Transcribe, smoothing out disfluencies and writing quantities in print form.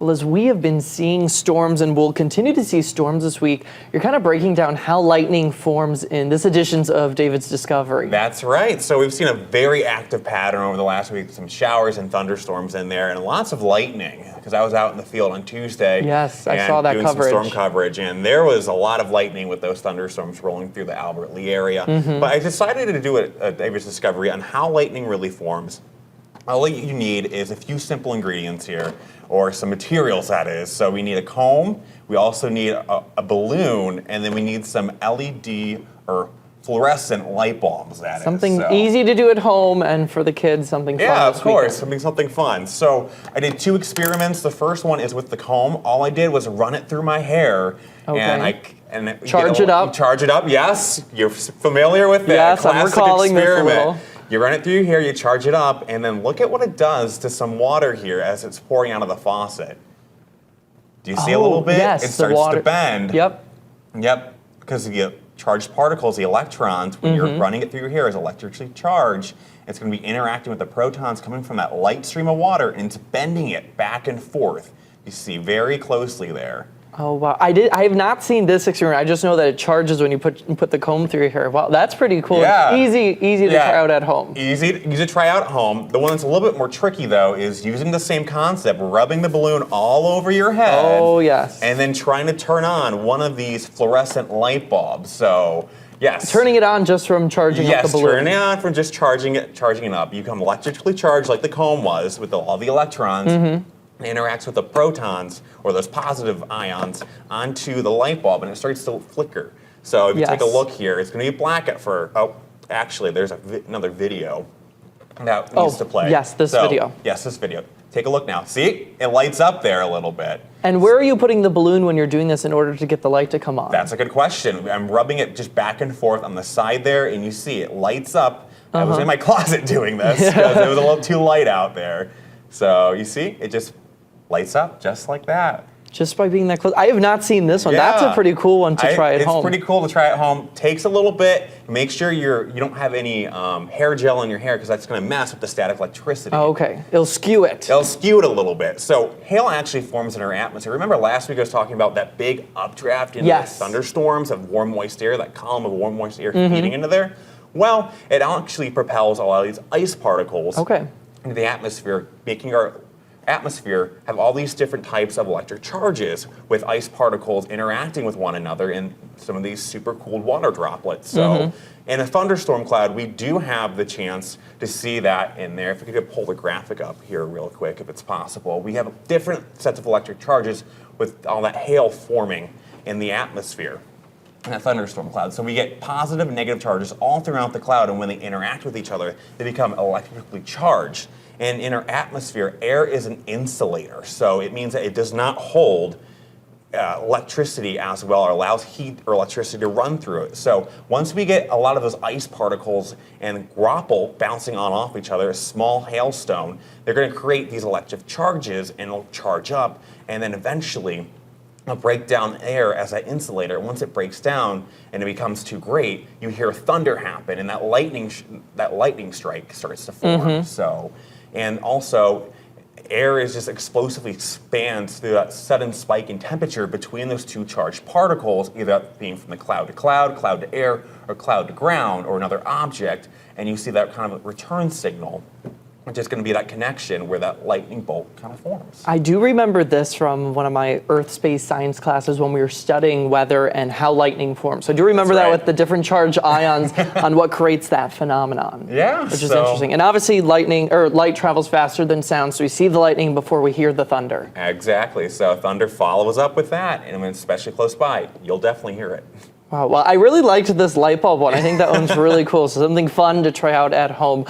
Well, as we have been seeing storms and we'll continue to see storms this week, you're kind of breaking down how lightning forms in this edition of David's Discovery. That's right. So we've seen a very active pattern over the last week, some showers and thunderstorms in there, and lots of lightning, because I was out in the field on Tuesday. Yes, I saw that doing coverage. Some storm coverage, and there was a lot of lightning with those thunderstorms rolling through the Albert Lea area. But I decided to do a David's Discovery on how lightning really forms. All you need is a few simple ingredients here, or some materials, that is. So we need a comb, we also need a balloon, and then we need some LED or fluorescent light bulbs, that Something is. easy to do at home, and for the kids, something fun. Yeah, this of course, weekend. something fun. So I did 2 experiments. The first one is with the comb. All I did was run it through my hair, and Charge it up. Charge it up. Yes, you're familiar with that. Yes, I'm classic recalling this a experiment. little. You run it through your hair, you charge it up, and then look at what it does to some water here as it's pouring out of the faucet. Do you see a little bit? Yes, it the starts water. to bend. Yep. Yep, because the charged particles, the electrons, when you're running it through your hair, is electrically charged. It's going to be interacting with the protons coming from that light stream of water, and it's bending it back and forth. You see very closely there. Oh wow! I have not seen this experiment. I just know that it charges when you put the comb through your hair. Wow, that's pretty cool. Yeah. Easy to try out at home. Easy to try out at home. The one that's a little bit more tricky though is using the same concept, rubbing the balloon all over your head. Oh yes. And then trying to turn on one of these fluorescent light bulbs. So yes. Turning it on just from charging up the balloon. Yes, turning it on from just charging it up. You become electrically charged like the comb was with all the electrons. It interacts with the protons, or those positive ions, onto the light bulb, and it starts to flicker. So if you take a look here, it's going to be black at first. Oh, actually, there's another video that needs to play. Yes, this video. Yes, this video. Take a look now. See? It lights up there a little bit. And where are you putting the balloon when you're doing this in order to get the light to come on? That's a good question. I'm rubbing it just back and forth on the side there, and you see it lights up. I was in my closet doing this because it was a little too light out there. So you see, it just lights up just like that. Just by being that close. I have not seen this one. Yeah. That's a pretty cool one to try at home. It's pretty cool to try at home. Takes a little bit. Make sure you don't have any hair gel in your hair, because that's going to mess with the static electricity. Oh, okay. It'll skew it. It'll skew it a little bit. So hail actually forms in our atmosphere. Remember last week I was talking about that big updraft into the thunderstorms of warm, moist air, that column of warm, moist air feeding into there? Well, it actually propels a lot of these ice particles into the atmosphere, making our atmosphere have all these different types of electric charges, with ice particles interacting with one another in some of these super cooled water droplets. So in a thunderstorm cloud, we do have the chance to see that in there. If we could pull the graphic up here real quick, if it's possible. We have different sets of electric charges with all that hail forming in the atmosphere in a thunderstorm cloud. So we get positive and negative charges all throughout the cloud, and when they interact with each other, they become electrically charged. And in our atmosphere, air is an insulator, so it means that it does not hold electricity as well, or allows heat or electricity to run through it. So once we get a lot of those ice particles and grapple bouncing on off each other, a small hailstone, they're going to create these electric charges, and it'll charge up, and then eventually it'll break down air as that insulator. Once it breaks down and it becomes too great, you hear thunder happen, and that lightning strike starts to form. So. And also, air is just explosively expands through that sudden spike in temperature between those two charged particles, either being from the cloud to cloud, cloud to air, or cloud to ground, or another object, and you see that kind of return signal, which is going to be that connection where that lightning bolt kind of forms. I do remember this from one of my Earth space science classes when we were studying weather and how lightning forms. So I do remember that with the different charged ions on what creates that phenomenon. Yeah. Which is interesting. And obviously light travels faster than sound, so we see the lightning before we hear the thunder. Exactly. So thunder follows up with that, and when it's especially close by, you'll definitely hear it. Wow. Well, I really liked this light bulb one. I think that one's really cool. So something fun to try out at home.